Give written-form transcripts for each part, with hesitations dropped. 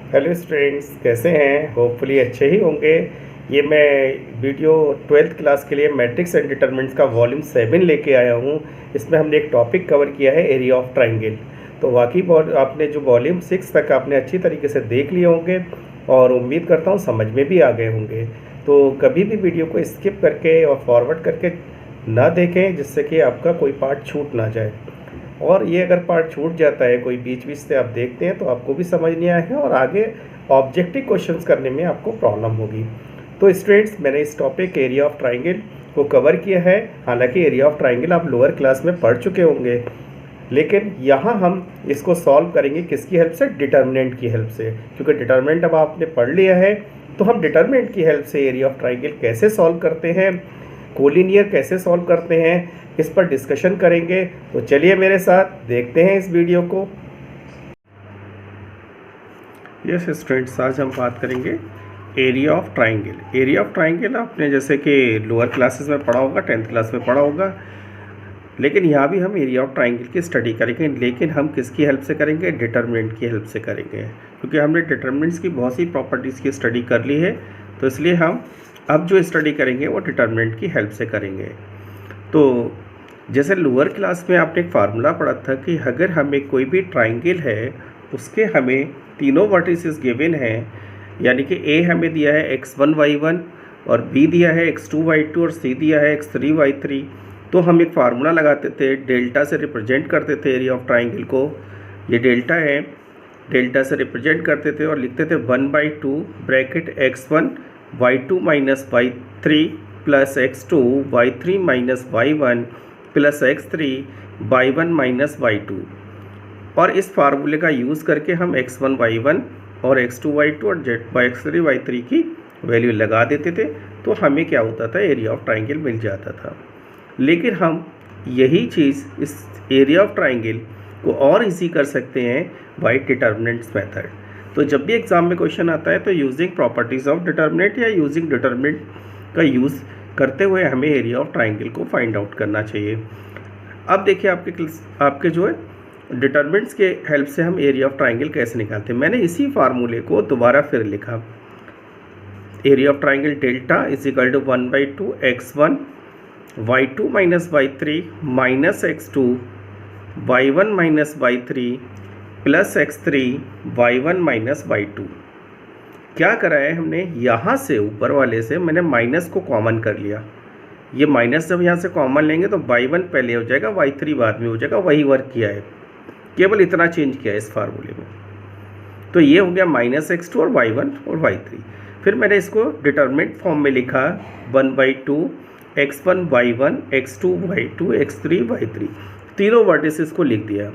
Hello students, कैसे हैं? Hopefully अच्छे ही होंगे। ये मैं वीडियो 12th क्लास के लिए मैट्रिक्स एंड डिटरमिनेंट्स का वॉल्यूम 7 लेके आया हूँ। इसमें हमने एक टॉपिक कवर किया है, एरिया ऑफ ट्राइंगल। तो वाकई आपने जो वॉल्यूम 6 तक आपने अच्छी तरीके से देख लिए होंगे और उम्मीद करता हूँ समझ में भी आ गए होंगे। तो कभी भी वीडियो को स्किप करके और फॉरवर्ड करके ना देखें, जिससे कि आपका कोई पार्ट छूट ना जाए। और ये अगर पार्ट छूट जाता है, कोई बीच बीच से आप देखते हैं, तो आपको भी समझ नहीं आएगा और आगे ऑब्जेक्टिव क्वेश्चंस करने में आपको प्रॉब्लम होगी। तो स्टूडेंट्स, मैंने इस टॉपिक एरिया ऑफ ट्राइंगल को कवर किया है। हालांकि एरिया ऑफ ट्राइंगल आप लोअर क्लास में पढ़ चुके होंगे, लेकिन यहाँ हम इसको सॉल्व करेंगे किसकी हेल्प से? डिटर्मिनेंट की हेल्प से। क्योंकि डिटर्मिनेंट अब आपने पढ़ लिया है, तो हम डिटर्मिनेंट की हेल्प से एरिया ऑफ ट्राइंगल कैसे सॉल्व करते हैं, कोलिनियर कैसे सॉल्व करते हैं, इस पर डिस्कशन करेंगे। तो चलिए मेरे साथ देखते हैं इस वीडियो को। यस स्टूडेंट्स, आज हम बात करेंगे area of triangle. Area of triangle आपने जैसे कि लोअर क्लासेस में पढ़ा होगा, 10th क्लास में पढ़ा होगा, लेकिन यहाँ भी हम एरिया ऑफ ट्राइंगल की स्टडी करेंगे। लेकिन हम किसकी हेल्प से करेंगे? डिटर्मिनेंट की हेल्प से करेंगे। क्योंकि हमने डिटर्मिनेंट्स की बहुत सी प्रॉपर्टीज़ की स्टडी कर ली है, तो इसलिए हम अब जो स्टडी करेंगे वो डिटर्मिनेंट की हेल्प से करेंगे। तो जैसे लोअर क्लास में आपने एक फार्मूला पढ़ा था कि अगर हमें कोई भी ट्राइंगल है, उसके हमें तीनों वर्टिसेस गिवन हैं, यानी कि ए हमें दिया है x1 y1 और b दिया है x2 y2 और c दिया है x3 y3। तो हम एक फार्मूला लगाते थे, डेल्टा से रिप्रेजेंट करते थे एरिया ऑफ ट्राइंगल को। ये डेल्टा है, डेल्टा से रिप्रेजेंट करते थे और लिखते थे 1/2 bracket x1 y2 minus y3 plus x2 y3 minus y1 plus x3 y1 minus y2। और इस फार्मूले का यूज़ करके हम x1 y1 और x2 y2 और x3 y3 की वैल्यू लगा देते थे, तो हमें क्या होता था? एरिया ऑफ ट्राइंगल मिल जाता था। लेकिन हम यही चीज़ इस एरिया ऑफ ट्राइंगल को और इजी कर सकते हैं बाय डिटर्मिनेंट्स मेथड। तो जब भी एग्जाम में क्वेश्चन आता है, तो यूजिंग प्रॉपर्टीज़ ऑफ डिटर्मिनेंट या यूजिंग डिटर्मिनेंट का यूज़ करते हुए हमें एरिया ऑफ ट्राइंगल को फाइंड आउट करना चाहिए। अब देखिए आपके जो है डिटर्मिनेंट्स के हेल्प से हम एरिया ऑफ ट्राइंगल कैसे निकालते हैं। मैंने इसी फार्मूले को दोबारा फिर लिखा। Area of triangle delta is equal to 1/2 x1 y2 minus y3 minus x2 y1 minus y3 plus x3 y1 minus y2। क्या करा है हमने? यहाँ से ऊपर वाले से मैंने माइनस को कॉमन कर लिया। ये माइनस जब यहाँ से कॉमन लेंगे तो y1 पहले हो जाएगा, y3 बाद में हो जाएगा। वही वर्क किया है, केवल इतना चेंज किया है इस फार्मूले में। तो ये हो गया माइनस x2 और y1 और y3। फिर मैंने इसको डिटर्मिनेंट फॉर्म में लिखा 1/2 x1 y1 x2 y2 x3 y3, तीनों वर्टिसेस को लिख दिया।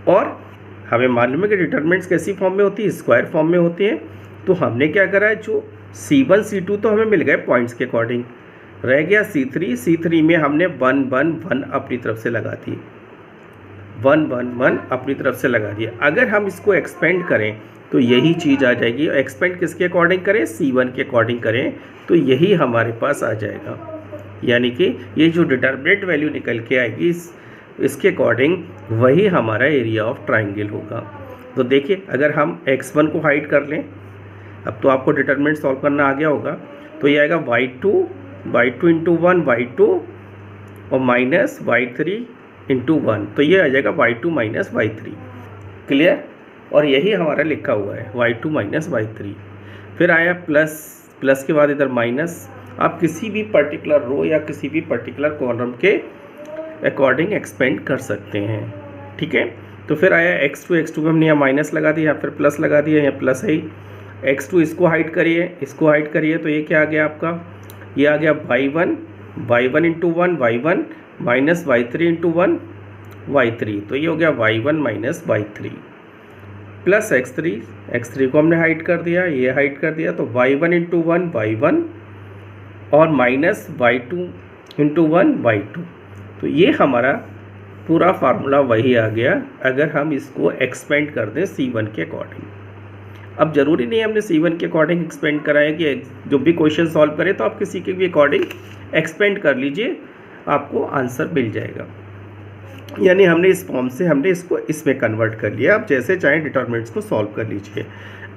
और हमें मालूम है कि डिटर्मिनेंट्स कैसी फॉर्म में होती है? स्क्वायर फॉर्म में होती है। तो हमने क्या करा है, जो C1 C2 तो हमें मिल गए पॉइंट्स के अकॉर्डिंग, रह गया C3 में हमने 1 1 1 अपनी तरफ से लगा दी, 1 1 1 अपनी तरफ से लगा दिया। अगर हम इसको एक्सपेंड करें तो यही चीज़ आ जाएगी। एक्सपेंड किसके अकॉर्डिंग करें? C1 के अकॉर्डिंग करें, तो यही हमारे पास आ जाएगा। यानी कि ये जो डिटर्मिनेंट वैल्यू निकल के आएगी इसके अकॉर्डिंग वही हमारा एरिया ऑफ ट्राइंगल होगा। तो देखिए, अगर हम x1 को हाइड कर लें, अब तो आपको डिटर्मिनेंट सॉल्व करना आ गया होगा, तो ये आएगा y2 इंटू 1 y2 और माइनस y3 इंटू 1, तो ये आ जाएगा y2 माइनस y3। क्लियर? और यही हमारा लिखा हुआ है y2 माइनस y3। फिर आया प्लस के बाद इधर माइनस। आप किसी भी पर्टिकुलर रो या किसी भी पर्टिकुलर कॉलम के अकॉर्डिंग एक्सपेंड कर सकते हैं, ठीक है। तो फिर आया x2 में हमने यहाँ माइनस लगा दिया, फिर प्लस लगा दिया, यहाँ प्लस है ही। x2 इसको हाइड करिए, तो ये क्या आ गया आपका? ये आ गया y1 into 1 y1 minus y3 into 1 y3, तो ये हो गया y1 minus y3 plus x3 को हमने हाइड कर दिया, ये हाइड कर दिया, तो y1 इंटू 1 y1 और माइनस y2 इंटू 1 y2। तो ये हमारा पूरा फार्मूला वही आ गया अगर हम इसको एक्सपेंड कर दें C1 के अकॉर्डिंग। अब ज़रूरी नहीं हमने C1 के अकॉर्डिंग एक्सपेंड करा है कि जो भी क्वेश्चन सॉल्व करें तो आप किसी के भी अकॉर्डिंग एक्सपेंड कर लीजिए, आपको आंसर मिल जाएगा। यानी हमने इस फॉर्म से हमने इसको इसमें कन्वर्ट कर लिया। आप जैसे चाहें डिटर्मिनेंट्स को सॉल्व कर लीजिए।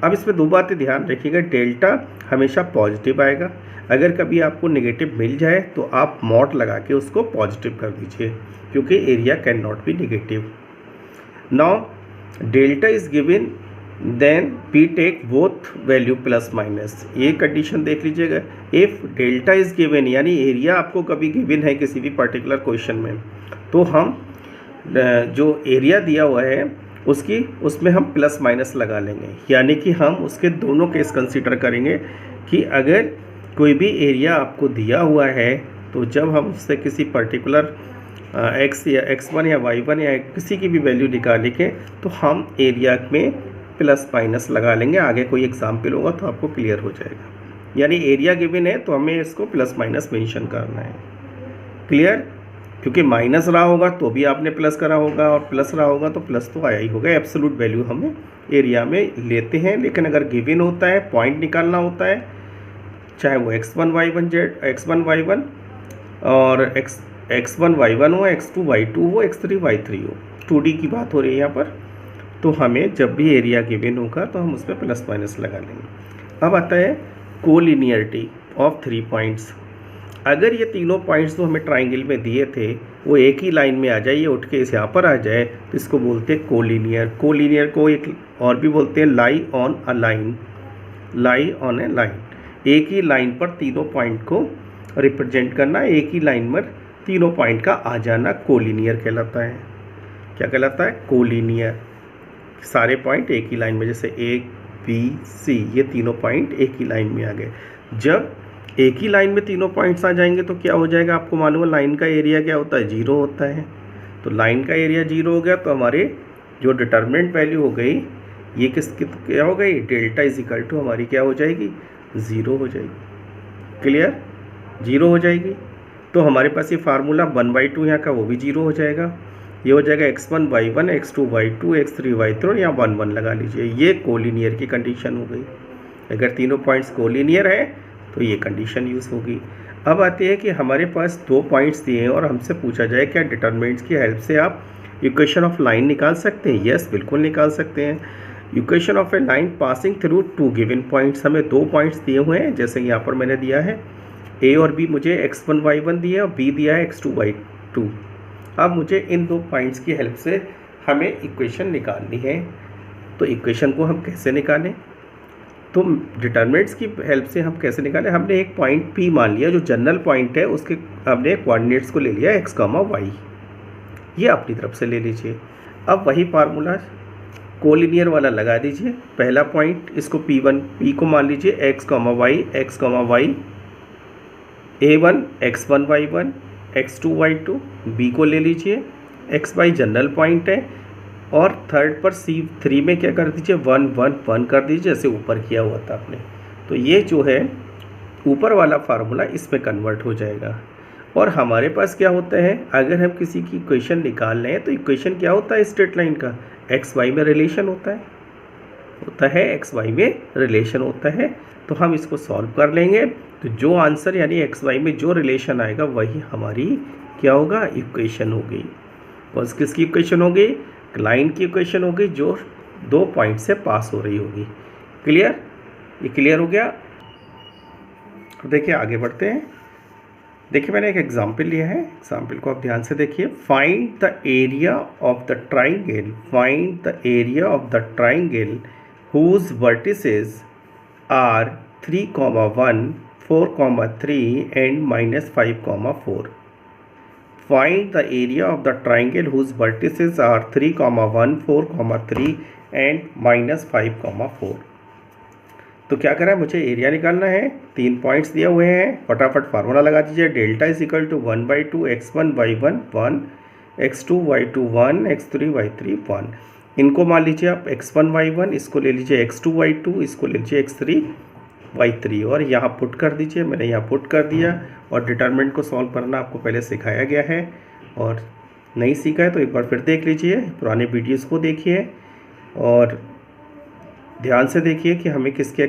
अब इसमें दो बातें ध्यान रखिएगा, डेल्टा हमेशा पॉजिटिव आएगा। अगर कभी आपको नेगेटिव मिल जाए तो आप मॉड लगा के उसको पॉजिटिव कर दीजिए, क्योंकि area can not be negative. Now delta is given, then we take both value plus minus. ये कंडीशन देख लीजिएगा, इफ़ डेल्टा इज गिवन यानी एरिया आपको कभी गिवन है किसी भी पर्टिकुलर क्वेश्चन में, तो हम जो एरिया दिया हुआ है उसमें हम प्लस माइनस लगा लेंगे। यानी कि हम उसके दोनों केस कंसीडर करेंगे कि अगर कोई भी एरिया आपको दिया हुआ है तो जब हम उससे किसी पर्टिकुलर एक्स या x1 या y1 या किसी की भी वैल्यू निकालेंगे तो हम एरिया में प्लस माइनस लगा लेंगे। आगे कोई एग्जाम्पल होगा तो आपको क्लियर हो जाएगा। यानी एरिया गिवन है तो हमें इसको प्लस माइनस मेंशन करना है। क्लियर? क्योंकि माइनस रहा होगा तो भी आपने प्लस करा होगा और प्लस रहा होगा तो प्लस तो आया ही होगा। एब्सोल्यूट वैल्यू हमें एरिया में लेते हैं, लेकिन अगर गिवन होता है, पॉइंट निकालना होता है, चाहे वो x1 y1 और x1 y1 हो, x2 y2 हो, x3 y3 हो, 2D की बात हो रही है यहाँ पर, तो हमें जब भी एरिया गिवन होगा तो हम उसमें प्लस माइनस लगा लेंगे। अब आता है कोलिनियरिटी ऑफ 3 पॉइंट्स। अगर ये तीनों पॉइंट्स जो हमें ट्राइंगल में दिए थे वो एक ही लाइन में आ जाए, ये उठ के इस यहाँ पर आ जाए, तो इसको बोलते हैं कोलिनियर। कोलिनियर को एक और भी बोलते हैं lie on a line, lie on A line. एक ही लाइन पर तीनों पॉइंट को रिप्रेजेंट करना, एक ही लाइन पर तीनों पॉइंट का आ जाना कोलिनियर कहलाता है। क्या कहलाता है? कोलिनियर। सारे पॉइंट एक ही लाइन में, जैसे ए बी सी, ये तीनों पॉइंट एक ही लाइन में आ गए। जब एक ही लाइन में तीनों पॉइंट्स आ जाएंगे तो क्या हो जाएगा? आपको मालूम है लाइन का एरिया क्या होता है? 0 होता है। तो लाइन का एरिया 0 हो गया तो हमारे जो डिटर्मिनेंट वैल्यू हो गई ये किसकी क्या हो गई? डेल्टा इज इक्वल टू हमारी क्या हो जाएगी? 0 हो जाएगी। क्लियर? 0 हो जाएगी। तो हमारे पास ये फार्मूला 1/2 यहाँ का वो भी 0 हो जाएगा। ये हो जाएगा x1 y1 x2 y2 x3 y3 और यहाँ 1 1 लगा लीजिए। ये कोलिनियर की कंडीशन हो गई। अगर तीनों पॉइंट्स कोलिनियर है तो ये कंडीशन यूज़ होगी। अब आती है कि हमारे पास 2 पॉइंट्स दिए हैं और हमसे पूछा जाए क्या डिटर्मिनेंट्स की हेल्प से आप इक्वेशन ऑफ लाइन निकाल सकते हैं? यस, बिल्कुल निकाल सकते हैं। Equation of A line passing through 2 given points, हमें 2 पॉइंट्स दिए हुए हैं, जैसे यहाँ पर मैंने दिया है a और b, मुझे x1 y1 दिया और b दिया है x2 y2। अब मुझे इन 2 पॉइंट्स की हेल्प से हमें इक्वेशन निकालनी है। तो इक्वेशन को हम कैसे निकालें? तो डिटर्मिनेंट्स की हेल्प से हम कैसे निकालें? हमने एक पॉइंट P मान लिया जो जनरल पॉइंट है, उसके हमने कोऑर्डिनेट्स को ले लिया x, y, ये अपनी तरफ से ले लीजिए। अब वही फार्मूला कोलिनियर वाला लगा दीजिए। पहला पॉइंट इसको P को मान लीजिए x, y, A1 x1 y1 x2 y2, B को ले लीजिए x y जनरल पॉइंट है, और थर्ड पर C3 में क्या कर दीजिए? 1 1 1 कर दीजिए, जैसे ऊपर किया हुआ था आपने। तो ये जो है ऊपर वाला फार्मूला इसमें कन्वर्ट हो जाएगा। और हमारे पास क्या होता है, अगर हम किसी की इक्वेशन निकाल रहे हैं तो इक्वेशन क्या होता है स्ट्रेट लाइन का? एक्स वाई में रिलेशन होता है एक्स वाई में रिलेशन होता है। तो हम इसको सॉल्व कर लेंगे तो जो आंसर यानी एक्स वाई में जो रिलेशन आएगा वही हमारी क्या होगा? इक्वेशन होगी। कौन किसकी इक्वेशन होगी? लाइन की इक्वेशन होगी जो 2 पॉइंट से पास हो रही होगी। क्लियर? ये क्लियर हो गया? तो देखिए आगे बढ़ते हैं। देखिए मैंने एक एग्जाम्पल लिया है, एग्जाम्पल को आप ध्यान से देखिए। Find the area of the triangle, find the area of the triangle whose vertices are 3, 1, 4, 3 and -5, 4। Find the area of the triangle whose vertices are 3, 1, 4, 3 and -5, 4। तो क्या करना है? मुझे एरिया निकालना है। 3 पॉइंट्स दिए हुए हैं, फटाफट फार्मूला लगा दीजिए। Delta is equal to 1/2 x1 y1 1 x2 y2 1 x3 y3 1। इनको मान लीजिए आप x1 y1, इसको ले लीजिए x2 y2, इसको ले लीजिए x3 y3 और यहाँ पुट कर दीजिए। मैंने यहाँ पुट कर दिया। और डिटर्मिनेंट को सॉल्व करना आपको पहले सिखाया गया है, और नहीं सीखा है तो एक बार फिर देख लीजिए, पुराने वीडियोस को देखिए और ध्यान से देखिए कि हमें किसके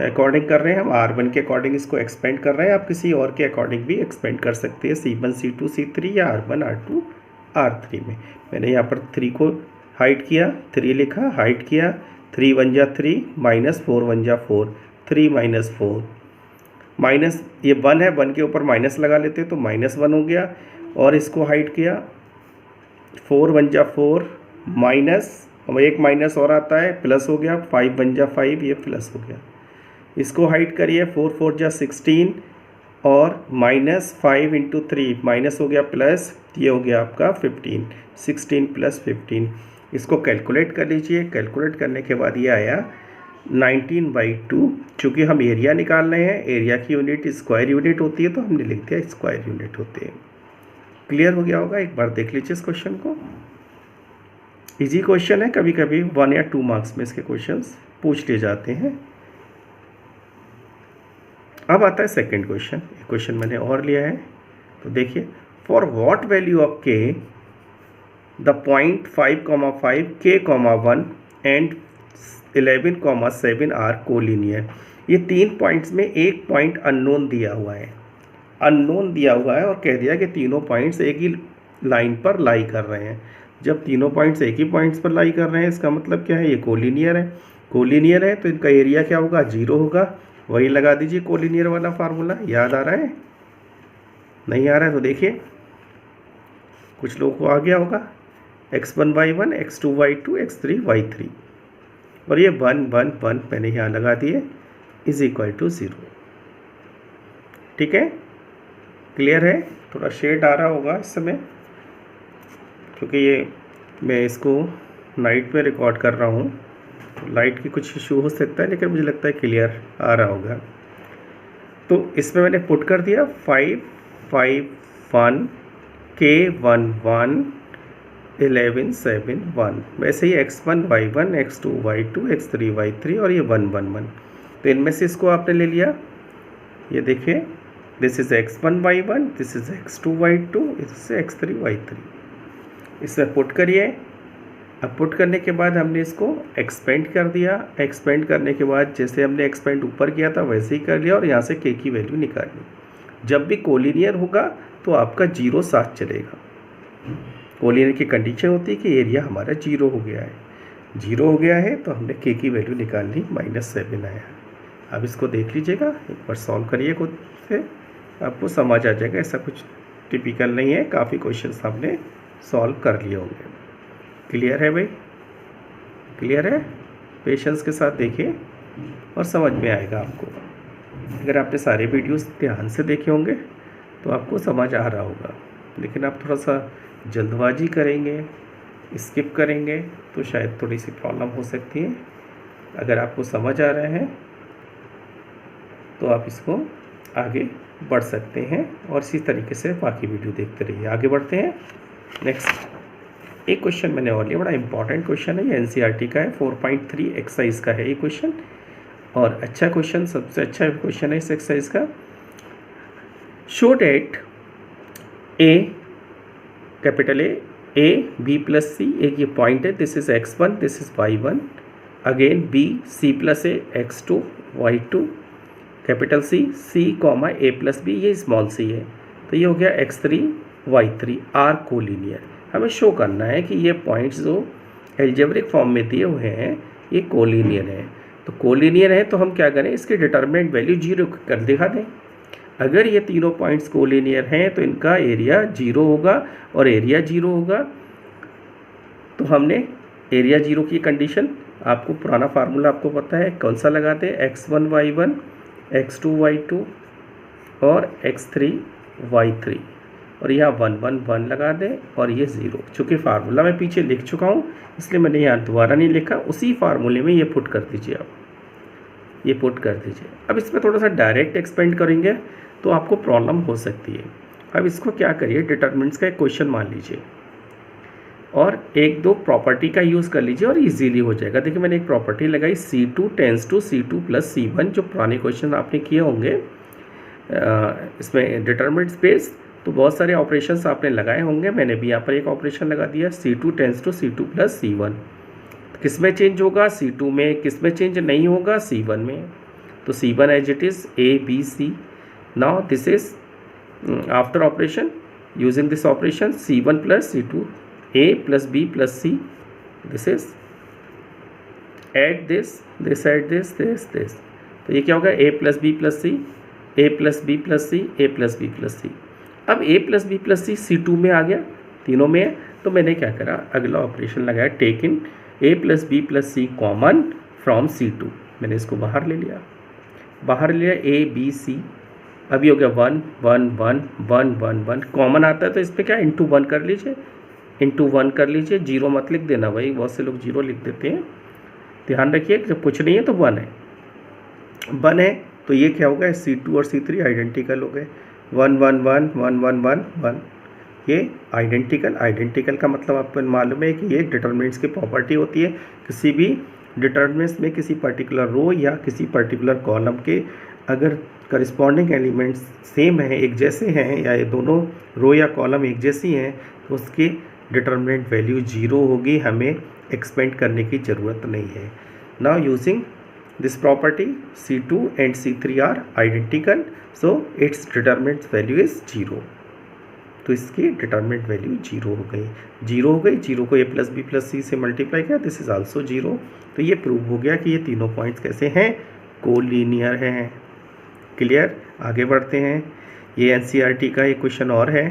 अकॉर्डिंग कर रहे हैं। हम R1 के अकॉर्डिंग इसको एक्सपेंड कर रहे हैं, आप किसी और के अकॉर्डिंग भी एक्सपेंड कर सकते हैं, C1 C2 C3 या R1 R2 R3 में। मैंने यहाँ पर 3 को हाइड किया, 3 लिखा, हाइड किया, 3 1 जा 3, -4 1 जा 4, 3 -4 माइनस, ये 1 है, 1 के ऊपर माइनस लगा लेते तो -1 हो गया, और इसको हाइड किया, 4 1 जा 4, माइनस, एक माइनस और आता है, प्लस हो गया, 5 1 जा 5, ये प्लस हो गया। इसको हाइड करिए, 4 4 जा 16, और -5 × 3 माइनस हो गया प्लस, ये हो गया आपका 15, 16 + 15। इसको कैलकुलेट कर लीजिए। कैलकुलेट करने के बाद ये आया 19/2। चूँकि हम एरिया निकाल रहे हैं, एरिया की यूनिट स्क्वायर यूनिट होती है, तो हमने लिख दिया स्क्वायर यूनिट होते हैं। क्लियर हो गया होगा। एक बार देख लीजिए इस क्वेश्चन को। इजी क्वेश्चन है, कभी कभी 1 या 2 मार्क्स में इसके क्वेश्चंस पूछ लिए जाते हैं। अब आता है सेकंड क्वेश्चन। एक क्वेश्चन मैंने और लिया है, तो देखिए, for what value of K the point 5,5 k,1 and 11,7 are collinear. ये 3 पॉइंट्स में एक पॉइंट अननोन दिया हुआ है, अननोन दिया हुआ है, और कह दिया कि तीनों पॉइंट्स एक ही लाइन पर लाई कर रहे हैं। जब तीनों पॉइंट्स एक ही पॉइंट्स पर लाई कर रहे हैं, इसका मतलब क्या है, ये कोलिनियर है। कोलिनियर है तो इनका एरिया क्या होगा, 0 होगा। वही लगा दीजिए कोलिनियर वाला फार्मूला। याद आ रहा है? नहीं आ रहा है तो देखिए, कुछ लोगों को आ गया होगा। x1y1, x2y2, x3y3, और ये 1 1 1 मैंने यहाँ लगा दिए, = 0। ठीक है, क्लियर है? थोड़ा शेड आ रहा होगा इस समय, क्योंकि ये मैं इसको नाइट में रिकॉर्ड कर रहा हूँ, तो लाइट की कुछ इशू हो सकता है, लेकिन मुझे लगता है क्लियर आ रहा होगा। तो इसमें मैंने पुट कर दिया 5 5 1 k1 1 11 7 1। वैसे ही x1 y1, x2 y2, x3 y3, और ये 1 1 1। तो इनमें से इसको आपने ले लिया। ये देखिए, this is x1 y1, this is x2 y2, this is x3 y3। इसमें पुट करिए। अब पुट करने के बाद हमने इसको एक्सपेंड कर दिया। एक्सपेंड करने के बाद जैसे हमने एक्सपेंड ऊपर किया था वैसे ही कर लिया, और यहाँ से k की वैल्यू निकाल ली। जब भी कोलिनियर होगा तो आपका 0 साथ चलेगा। कोलिनियर की कंडीशन होती है कि एरिया हमारा 0 हो गया है। 0 हो गया है तो हमने k की वैल्यू निकाल ली, -7 आया। अब इसको देख लीजिएगा, एक बार सॉल्व करिए खुद से, आपको समझ आ जाएगा। ऐसा कुछ टिपिकल नहीं है, काफ़ी क्वेश्चन हमने सॉल्व कर लिए होंगे। क्लियर है भाई? क्लियर है? पेशेंस के साथ देखिए और समझ में आएगा आपको। अगर आपने सारे वीडियोस ध्यान से देखे होंगे तो आपको समझ आ रहा होगा, लेकिन आप थोड़ा सा जल्दबाजी करेंगे, स्किप करेंगे, तो शायद थोड़ी सी प्रॉब्लम हो सकती है। अगर आपको समझ आ रहा है तो आप इसको आगे बढ़ सकते हैं, और इसी तरीके से बाकी वीडियो देखते रहिए। आगे बढ़ते हैं। नेक्स्ट एक क्वेश्चन मैंने और लिया, बड़ा इंपॉर्टेंट क्वेश्चन है, ये एनसीईआरटी का है, 4.3 एक्सरसाइज का है ये क्वेश्चन, और अच्छा क्वेश्चन, सबसे अच्छा क्वेश्चन है इस एक्सरसाइज का। Show that A, capital A B plus C, एक ये पॉइंट है, this is x1, this is y1, again B C plus A, x2 y2, capital C C comma A plus B, ये small C है, तो ये हो गया x3 y3, are collinear. हमें शो करना है कि ये पॉइंट्स जो एल्जेब्रिक फॉर्म में दिए हुए हैं ये कोलिनियर है। तो कोलिनियर है तो हम क्या करें, इसकी डिटरमिनेंट वैल्यू 0 कर दिखा दें। अगर ये तीनों पॉइंट्स कोलिनियर हैं तो इनका एरिया 0 होगा, और एरिया 0 होगा तो हमने एरिया 0 की कंडीशन, आपको पुराना फार्मूला आपको पता है कौन सा लगाते हैं, x1 y1, x2 y2 और x3 y3, और यहाँ 1 1 1 लगा दें, और ये 0। चूँकि फार्मूला मैं पीछे लिख चुका हूँ इसलिए मैंने यहाँ दोबारा नहीं लिखा, उसी फार्मूले में ये पुट कर दीजिए आप, ये पुट कर दीजिए। अब इसमें थोड़ा सा डायरेक्ट एक्सपेंड करेंगे तो आपको प्रॉब्लम हो सकती है। अब इसको क्या करिए, डिटरमिनेंट्स का एक क्वेश्चन मान लीजिए, और एक दो प्रॉपर्टी का यूज़ कर लीजिए और इजीली हो जाएगा। देखिए मैंने एक प्रॉपर्टी लगाई, C2 tense to C2 + C1, जो पुराने क्वेश्चन आपने किए होंगे इसमें डिटरमिनेंट्स बेस, तो बहुत सारे ऑपरेशंस आपने लगाए होंगे। मैंने भी यहाँ पर एक ऑपरेशन लगा दिया, C2 tense to C2 + C1। किस में चेंज होगा, C2 में। किस में चेंज नहीं होगा, C1 में। तो C1 as it is A B C। Now this is after operation using this operation C1 plus C2 A plus B plus C, this is add this add this. तो ये क्या होगा, A plus B plus C, A plus B plus C, A plus B plus C. अब A plus B plus C C2 में आ गया, तीनों में है, तो मैंने क्या करा, अगला ऑपरेशन लगाया, taking A plus B plus C common from C2। मैंने इसको बाहर ले लिया, A B C, अभी हो गया 1 1 1 1 1 1, कॉमन आता है तो इस पर क्या इंटू 1 कर लीजिए, इंटू 1 कर लीजिए, जीरो मत लिख देना भाई, बहुत से लोग जीरो लिख देते हैं, ध्यान रखिए जब कुछ नहीं है तो 1 है, 1 है तो ये क्या होगा, C2 और C3 आइडेंटिकल हो गए, 1 1 1 1 1 1 1, ये आइडेंटिकल का मतलब आपको मालूम है कि ये डिटर्मिनेंट्स की प्रॉपर्टी होती है, किसी भी डिटर्मिनेंट्स में किसी पर्टिकुलर रो या किसी पर्टिकुलर कॉलम के अगर करस्पॉन्डिंग एलिमेंट्स सेम हैं, एक जैसे हैं, या ये दोनों रो या कॉलम एक जैसी हैं, तो उसकी डिटर्मिनेंट वैल्यू 0 होगी, हमें एक्सपेंड करने की ज़रूरत नहीं है। Now using this property C2 and C3 are identical, so its determinant value is 0, तो इसकी डिटर्मिनेंट वैल्यू 0 हो गई, 0 हो गई, 0 को A प्लस बी प्लस सी से मल्टीप्लाई किया, दिस इज आल्सो 0। तो ये प्रूव हो गया कि ये तीनों पॉइंट्स कैसे हैं, कोलिनियर हैं। क्लियर, आगे बढ़ते हैं। ये NCERT का एक क्वेश्चन और है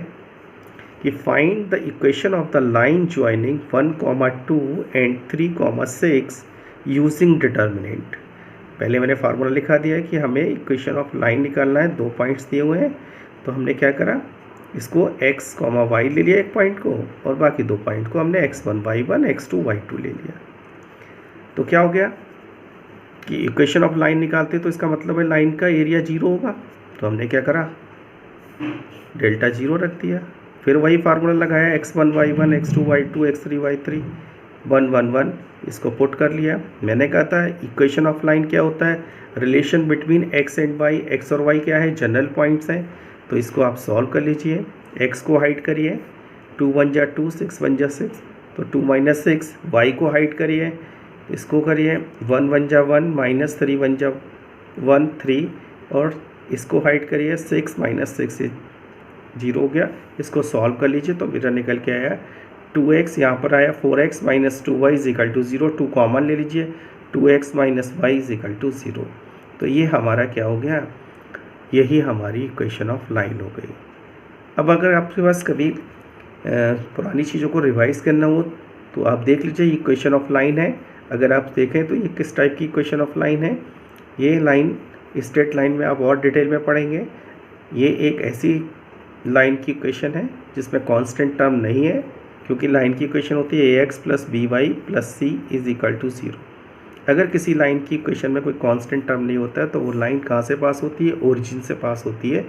कि find the equation of the line joining 1,2 and 3,6 using determinant. पहले मैंने फार्मूला लिखा दिया है कि हमें इक्वेशन ऑफ लाइन निकालना है, 2 पॉइंट्स दिए हुए हैं, तो हमने क्या करा, इसको x, y ले लिया एक पॉइंट को, और बाकी 2 पॉइंट को हमने x1 y1 x2 y2 ले लिया। तो क्या हो गया कि इक्वेशन ऑफ लाइन निकालते तो इसका मतलब है लाइन का एरिया 0 होगा, तो हमने क्या करा, डेल्टा 0 रख दिया, फिर वही फार्मूला लगाया, x1 y1 x2 y2 x3 y3 1 1 1, इसको पुट कर लिया। मैंने कहा था इक्वेशन ऑफ लाइन क्या होता है, relation between x and y, x और y क्या है, जनरल पॉइंट्स हैं, तो इसको आप सॉल्व कर लीजिए। x को हाइड करिए, 2 1 जा 2 6 1 जा 6, तो 2 - 6, y को हाइड करिए, इसको करिए 1 1 जा 1 -3 1 जा 1 3, और इसको हाइड करिए 6 - 6, 0 हो गया, इसको सॉल्व कर लीजिए, तो मेरा निकल के आया 2x, यहाँ पर आया 4x - 2y = 0, 2 कॉमन ले लीजिए, 2x - y = 0, तो ये हमारा क्या हो गया, यही हमारी इक्वेशन ऑफ लाइन हो गई। अब अगर आपके पास कभी पुरानी चीज़ों को रिवाइज करना हो तो आप देख लीजिए, इक्वेशन ऑफ लाइन है, अगर आप देखें तो ये किस टाइप की इक्वेशन ऑफ लाइन है। ये लाइन स्ट्रेट लाइन में आप और डिटेल में पढ़ेंगे, ये एक ऐसी लाइन की इक्वेशन है जिसमें कांस्टेंट टर्म नहीं है, क्योंकि लाइन की इक्वेशन होती है ax + by + c = 0। अगर किसी लाइन की इक्वेशन में कोई कांस्टेंट टर्म नहीं होता है तो वो लाइन कहाँ से पास होती है, ओरिजिन से पास होती है,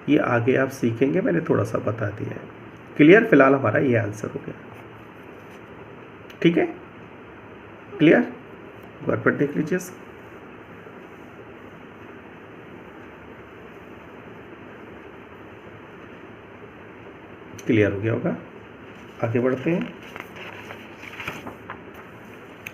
ये आगे आप सीखेंगे, मैंने थोड़ा सा बता दिया है। क्लियर, फिलहाल हमारा ये आंसर हो गया, ठीक है, क्लियर, एक बार देख लीजिए। क्लियर हो गया होगा, आगे बढ़ते हैं।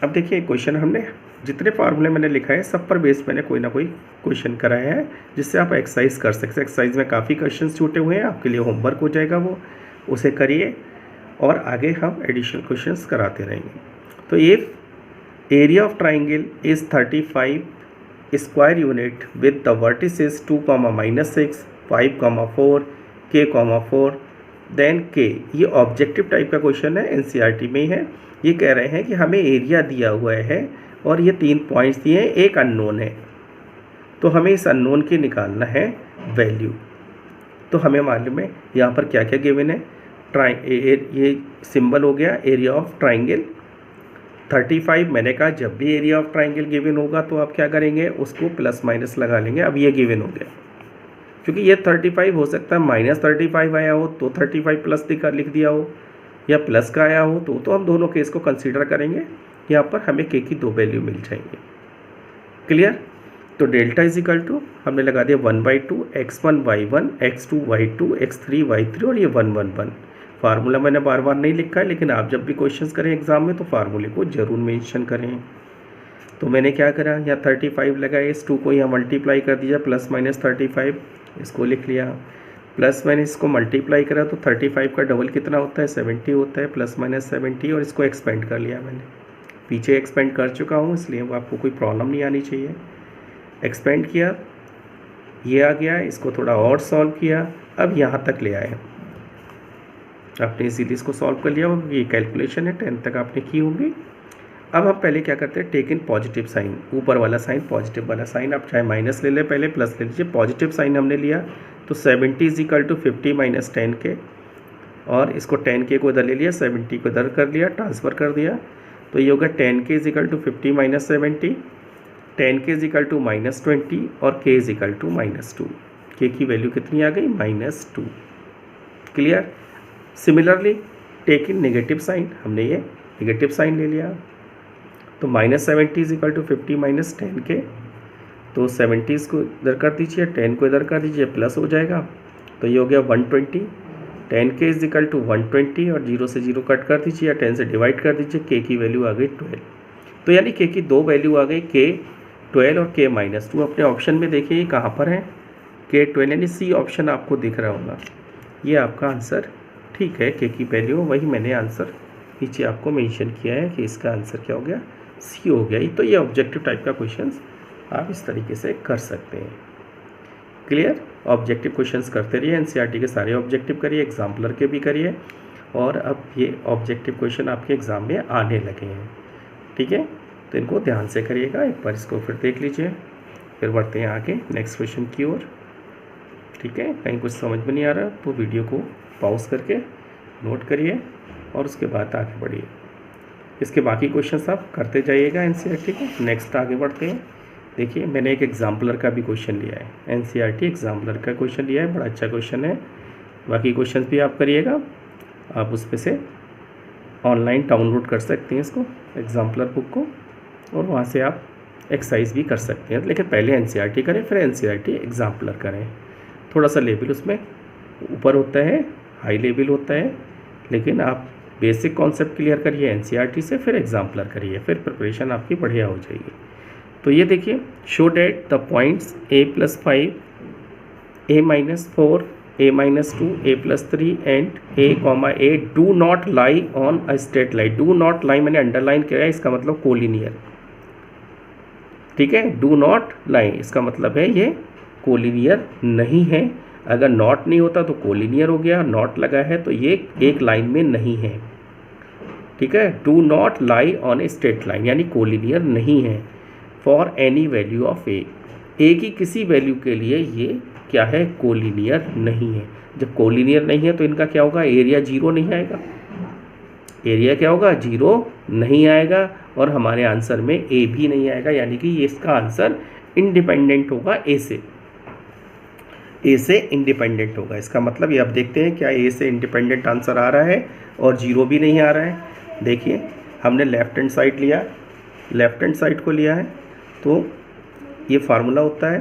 अब देखिए क्वेश्चन हमने जितने फार्मूले मैंने लिखा है सब पर बेस मैंने कोई ना कोई क्वेश्चन कराया है, जिससे आप एक्सरसाइज कर सकते हैं। एक्सरसाइज में काफ़ी क्वेश्चंस छूटे हुए हैं, आपके लिए होमवर्क हो जाएगा, वो उसे करिए और आगे हम एडिशनल क्वेश्चंस कराते रहेंगे। तो if area of triangle is 35 square unit with the vertices 2, -6 5, 4 k, 4 then K, ये ऑब्जेक्टिव टाइप का क्वेश्चन है, NCERT में ही है। ये कह रहे हैं कि हमें एरिया दिया हुआ है और ये 3 पॉइंट्स दिए हैं, एक अननोन है, तो हमें इस अननोन की निकालना है वैल्यू। तो हमें मालूम है यहाँ पर क्या क्या गिवन है, ये सिंबल हो गया एरिया ऑफ ट्राइंगल 35। मैंने कहा जब भी एरिया ऑफ ट्राइंगल गिवन होगा तो आप क्या करेंगे, उसको प्लस माइनस लगा लेंगे। अब ये गिवन हो गया, क्योंकि ये 35 हो सकता है -35 आया हो तो 35 प्लस लिख दिया हो, या प्लस का आया हो तो हम दोनों केस को कंसीडर करेंगे। यहाँ पर हमें के की 2 वैल्यू मिल जाएंगे। क्लियर, तो डेल्टा = हमने लगा दिया 1/2 x1 y1 x2 y2 x3 y3, और ये 1 1 1। फार्मूला मैंने बार बार नहीं लिखा है, लेकिन आप जब भी क्वेश्चंस करें एग्जाम में तो फार्मूले को ज़रूर मेंशन करें। तो मैंने क्या करा, यहाँ 35 लगाया, इस 2 को यहाँ मल्टीप्लाई कर दिया, +- 35, इसको लिख लिया। प्लस मैंने इसको मल्टीप्लाई करा तो 35 का डबल कितना होता है 70 होता है, प्लस माइनस 70, और इसको एक्सपेंड कर लिया मैंने, पीछे एक्सपेंड कर चुका हूँ इसलिए आपको कोई प्रॉब्लम नहीं आनी चाहिए। एक्सपेंड किया, ये आ गया, इसको थोड़ा और सॉल्व किया, अब यहाँ तक ले आए, आपने इसीलिए इसको सॉल्व कर लिया, ये कैलकुलेशन है 10 तक आपने की होगी। अब हम पहले क्या करते हैं, टेक इन पॉजिटिव साइन, ऊपर वाला साइन पॉजिटिव वाला साइन, आप चाहे माइनस ले लें पहले प्लस ले लीजिए, पॉजिटिव साइन हमने लिया तो 70 इज इक्वल टू 50 माइनस 10 के, और इसको 10 के को इधर ले लिया, 70 को इधर कर लिया, ट्रांसफ़र कर दिया, तो ये होगा 10 के इज इक्वल टू 50 माइनस 70, 10 के इज इक्वल टू माइनस 20 और के इज इक्वल टू -2। के की वैल्यू कितनी आ गई -2। क्लियर। सिमिलरली टेक इन नेगेटिव साइन, हमने ये नेगेटिव साइन ले लिया, तो -70 इज इक्वल टू 50 माइनस 10 के, तो 70 को इधर कर दीजिए, 10 को इधर कर दीजिए, प्लस हो जाएगा, तो ये हो गया 120, 10 के इज इक्वल टू 120 और 0 से 0 कट कर दीजिए या 10 से डिवाइड कर दीजिए, के की वैल्यू आ गई 12। तो यानी के की दो वैल्यू आ गई, के 12 और के -2। अपने ऑप्शन में देखिए ये कहाँ पर है, के 12, यानी सी ऑप्शन आपको दिख रहा होगा, ये आपका आंसर ठीक है। के की वैल्यू वही मैंने आंसर नीचे आपको मेंशन किया है कि इसका आंसर क्या हो गया, सी हो गया। तो ये ऑब्जेक्टिव टाइप का क्वेश्चंस आप इस तरीके से कर सकते हैं। क्लियर। ऑब्जेक्टिव क्वेश्चंस करते रहिए, एनसीईआरटी के सारे ऑब्जेक्टिव करिए, एग्जाम्पलर के भी करिए, और अब ये ऑब्जेक्टिव क्वेश्चन आपके एग्ज़ाम में आने लगे हैं, ठीक है। तो इनको ध्यान से करिएगा, एक बार इसको फिर देख लीजिए, फिर बढ़ते हैं आगे नेक्स्ट क्वेश्चन की ओर, ठीक है। कहीं कुछ समझ में नहीं आ रहा तो वीडियो को पॉज करके नोट करिए और उसके बाद आगे बढ़िए। इसके बाकी क्वेश्चंस आप करते जाइएगा एनसीईआरटी को। नेक्स्ट आगे बढ़ते हैं। देखिए मैंने एक एग्जाम्पलर का भी क्वेश्चन लिया है, एनसीईआरटी एग्जाम्पलर का क्वेश्चन लिया है, बड़ा अच्छा क्वेश्चन है। बाकी क्वेश्चंस भी आप करिएगा, आप उस पर से ऑनलाइन डाउनलोड कर सकते हैं इसको, एग्जाम्पलर बुक को, और वहाँ से आप एक्सरसाइज भी कर सकते हैं। लेकिन पहले एनसीईआरटी करें, फिर एनसीईआरटी एग्जाम्पलर करें। थोड़ा सा लेवल उसमें ऊपर होता है, हाई लेवल होता है, लेकिन आप बेसिक कॉन्सेप्ट क्लियर करिए एनसीईआरटी से, फिर एग्जाम्पलर करिए, फिर प्रिपरेशन आपकी बढ़िया हो जाएगी। तो ये देखिए, show that the points a+5, a-4, a-2, a+3 and a, do not lie on a straight line. Do not lie मैंने अंडरलाइन किया है, इसका मतलब कोलिनियर, ठीक है। डू नॉट लाई इसका मतलब है ये कोलिनियर नहीं है। अगर नॉट नहीं होता तो कोलिनियर हो गया, नॉट लगा है तो ये एक लाइन में नहीं है, ठीक है। Do not lie on a straight line यानी कोलिनियर नहीं है। फॉर एनी वैल्यू ऑफ ए की किसी वैल्यू के लिए ये क्या है, कोलिनियर नहीं है। जब कोलिनियर नहीं है तो इनका क्या होगा, एरिया 0 नहीं आएगा, एरिया क्या होगा, 0 नहीं आएगा, और हमारे आंसर में ए भी नहीं आएगा, यानी कि ये इसका आंसर इंडिपेंडेंट होगा ए से इंडिपेंडेंट होगा। इसका मतलब ये आप देखते हैं क्या ए से इंडिपेंडेंट आंसर आ रहा है और 0 भी नहीं आ रहा है। देखिए हमने लेफ्ट हैंड साइड लिया, लेफ्ट हैंड साइड को लिया है, तो ये फार्मूला होता है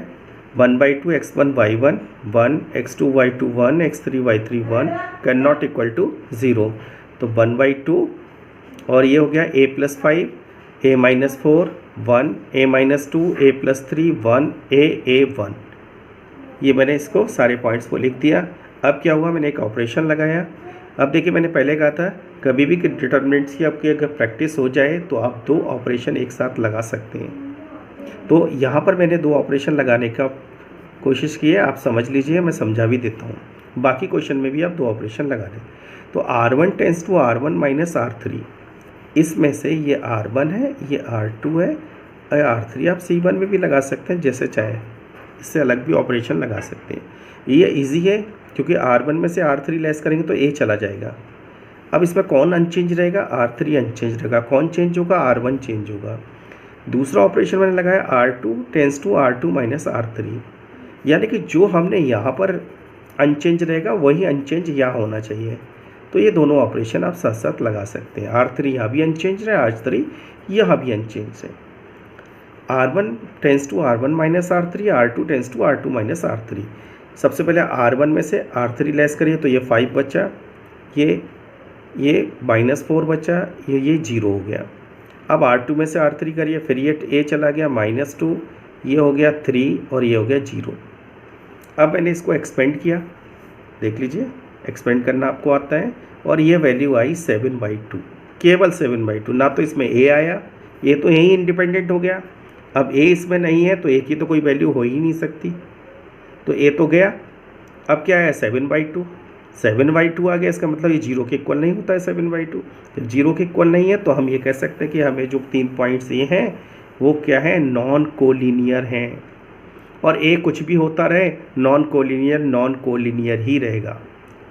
1/2 x1 y1 1 x2 y2 1 x3 y3 1 can not equal to 0। तो 1/2 और ये हो गया a+5 a-4 1 a-2 a+3 1 a 1। ये मैंने इसको सारे पॉइंट्स को लिख दिया। अब क्या हुआ, मैंने एक ऑपरेशन लगाया। अब देखिए मैंने पहले कहा था कभी भी डिटर्मिनेंट्स की आपकी अगर प्रैक्टिस हो जाए तो आप 2 ऑपरेशन एक साथ लगा सकते हैं। तो यहाँ पर मैंने 2 ऑपरेशन लगाने का कोशिश की है, आप समझ लीजिए, मैं समझा भी देता हूँ। बाकी क्वेश्चन में भी आप 2 ऑपरेशन लगा दें। तो R1 tends to R1 minus R3, इसमें से ये R1 है, ये R2 है, और R3 आप C1 में भी लगा सकते हैं जैसे चाहे, इससे अलग भी ऑपरेशन लगा सकते हैं। ये इजी है क्योंकि R1 में से R3 लेस करेंगे तो A चला जाएगा। अब इसमें कौन अनचेंज रहेगा, R3 अनचेंज रहेगा। कौन चेंज होगा, R1 चेंज होगा। दूसरा ऑपरेशन मैंने लगाया R2 tends to R2 minus R3, यानी कि जो हमने यहाँ पर अनचेंज रहेगा वही अनचेंज यहाँ होना चाहिए। तो ये दोनों ऑपरेशन आप साथ साथ लगा सकते हैं। R3 यहाँ भी अनचेंज है, R3 यहाँ भी अनचेंज है। R1 tends to R1 minus R3, R2 tends to R2 minus R3। सबसे पहले R1 में से R3 लेस करिए तो ये 5 बचा, ये -4 बचा, ये 0 हो गया। अब R2 में से R3 करिए, फिर ये A चला गया -2, ये हो गया 3 और ये हो गया 0। अब मैंने इसको एक्सपेंड किया, देख लीजिए, एक्सपेंड करना आपको आता है। और ये वैल्यू आई 7/2, केवल 7/2, ना तो इसमें ए आया, ये तो यही इंडिपेंडेंट हो गया। अब ए इसमें नहीं है तो ए की तो कोई वैल्यू हो ही नहीं सकती, तो ए तो गया। अब क्या है 7/2, 7/2 आ गया, इसका मतलब ये 0 के इक्वल नहीं होता है 7/2। जब 0 के इक्वल नहीं है तो हम ये कह सकते हैं कि हमें जो 3 पॉइंट्स ये हैं वो क्या है, नॉन कोलिनियर हैं। और ए कुछ भी होता रहे, नॉन कोलिनियर ही रहेगा।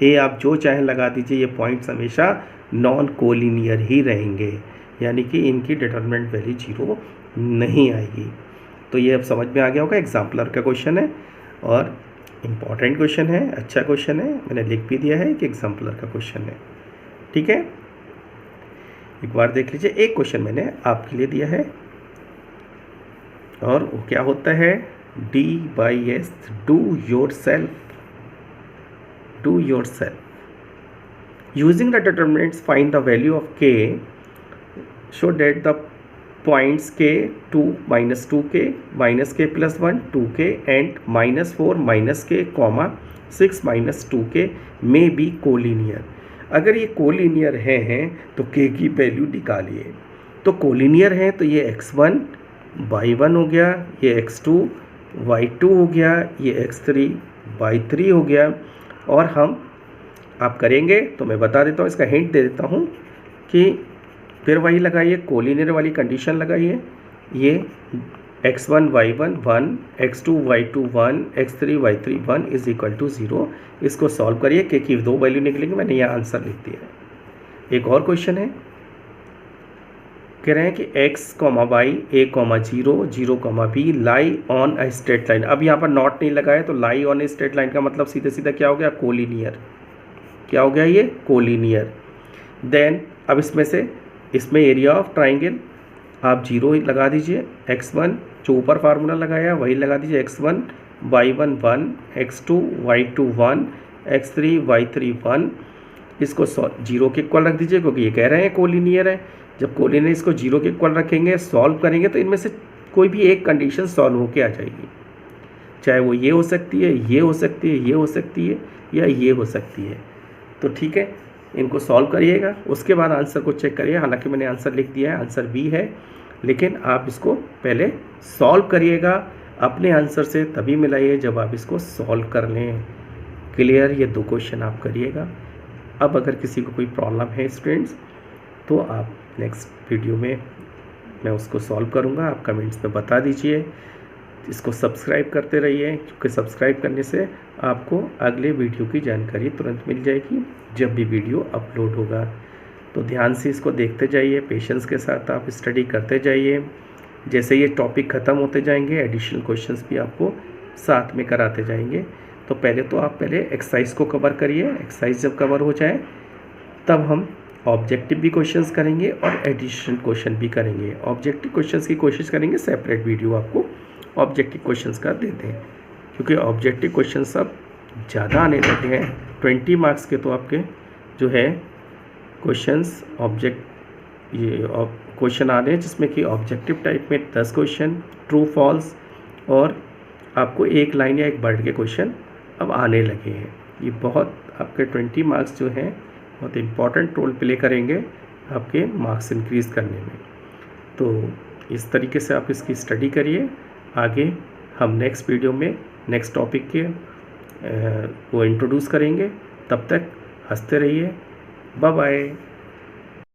ए आप जो चाहे लगा दीजिए, ये पॉइंट्स हमेशा नॉन कोलिनियर ही रहेंगे, यानी कि इनकी डिटरमिनेंट वैल्यू 0 नहीं आएगी। तो ये अब समझ में आ गया होगा, एग्जाम्पलर का क्वेश्चन है और इम्पॉर्टेंट क्वेश्चन है, अच्छा क्वेश्चन है, मैंने लिख भी दिया है कि एग्जाम्पलर का क्वेश्चन है। ठीक है, एक बार देख लीजिए, एक क्वेश्चन मैंने आपके लिए दिया है और वो क्या होता है, D/S, do your self using the determinants find the value of k, show that the points k 2 minus 2k minus k plus 1 2k and minus 4 minus k comma 6 minus 2k may be collinear। अगर ये collinear हैं तो k की value निकालिए। तो collinear है तो ये x1 y1 हो गया, ये x2 y2 हो गया, ये x3 y3 हो गया। और हम आप करेंगे तो मैं बता देता हूँ, इसका हिंट दे देता हूँ कि फिर वही लगाइए, कोलिनियर वाली कंडीशन लगाइए। ये x1 y1 1, x2 y2 1, x3 y3 1 is equal to 0। इसको सॉल्व करिए, के की 2 वैल्यू निकलेंगे, मैंने यहाँ आंसर लिख दिया है। एक और क्वेश्चन है, कह रहे हैं कि x, y, a, 0, 0, b lie on a straight line. अब यहाँ पर नॉट नहीं लगाया तो lie on a straight line का मतलब सीधे सीधा क्या हो गया, कोलिनियर। क्या हो गया ये, कोलिनियर। देन अब इसमें एरिया ऑफ ट्राइंगल आप 0 लगा दीजिए, x1 जो ऊपर फार्मूला लगाया वही लगा दीजिए, x1 y1 1, x2 y2 1, x3 y3 1। इसको 0 के इक्वल रख दीजिए क्योंकि ये कह रहे हैं कोलिनियर है। जब कोलिनियर इसको 0 के इक्वल रखेंगे, सॉल्व करेंगे तो इनमें से कोई भी एक कंडीशन सॉल्व होके आ जाएगी, चाहे वो ये हो सकती है, ये हो सकती है, ये हो सकती है, या ये हो सकती है। तो ठीक है, इनको सॉल्व करिएगा, उसके बाद आंसर को चेक करिए। हालांकि मैंने आंसर लिख दिया है, आंसर बी है, लेकिन आप इसको पहले सॉल्व करिएगा अपने आंसर से, तभी मिलाइए जब आप इसको सॉल्व कर लें। क्लियर, ये 2 क्वेश्चन आप करिएगा। अब अगर किसी को कोई प्रॉब्लम है स्टूडेंट्स तो आप नेक्स्ट वीडियो में मैं उसको सॉल्व करूँगा, आप कमेंट्स में बता दीजिए। इसको सब्सक्राइब करते रहिए क्योंकि सब्सक्राइब करने से आपको अगले वीडियो की जानकारी तुरंत मिल जाएगी जब भी वीडियो अपलोड होगा। तो ध्यान से इसको देखते जाइए, पेशेंस के साथ आप स्टडी करते जाइए। जैसे ये टॉपिक ख़त्म होते जाएंगे, एडिशनल क्वेश्चंस भी आपको साथ में कराते जाएंगे। तो पहले एक्सरसाइज को कवर करिए, एक्सरसाइज जब कवर हो जाए तब हम ऑब्जेक्टिव भी क्वेश्चंस करेंगे और एडिशनल क्वेश्चन भी करेंगे। ऑब्जेक्टिव क्वेश्चंस की कोशिश करेंगे सेपरेट वीडियो आपको ऑब्जेक्टिव क्वेश्चंस का देते हैं, क्योंकि ऑब्जेक्टिव क्वेश्चन सब ज़्यादा आने लगे हैं। 20 मार्क्स के तो आपके जो है क्वेश्चंस क्वेश्चन आ रहे हैं, जिसमें कि ऑब्जेक्टिव टाइप में 10 क्वेश्चन, ट्रू फॉल्स और आपको 1 लाइन या 1 वर्ड के क्वेश्चन अब आने लगे हैं। ये बहुत आपके 20 मार्क्स जो हैं बहुत इम्पॉर्टेंट रोल प्ले करेंगे आपके मार्क्स इंक्रीज़ करने में। तो इस तरीके से आप इसकी स्टडी करिए। आगे हम नेक्स्ट वीडियो में नेक्स्ट टॉपिक के वो इंट्रोड्यूस करेंगे। तब तक हंसते रहिए। Bye bye.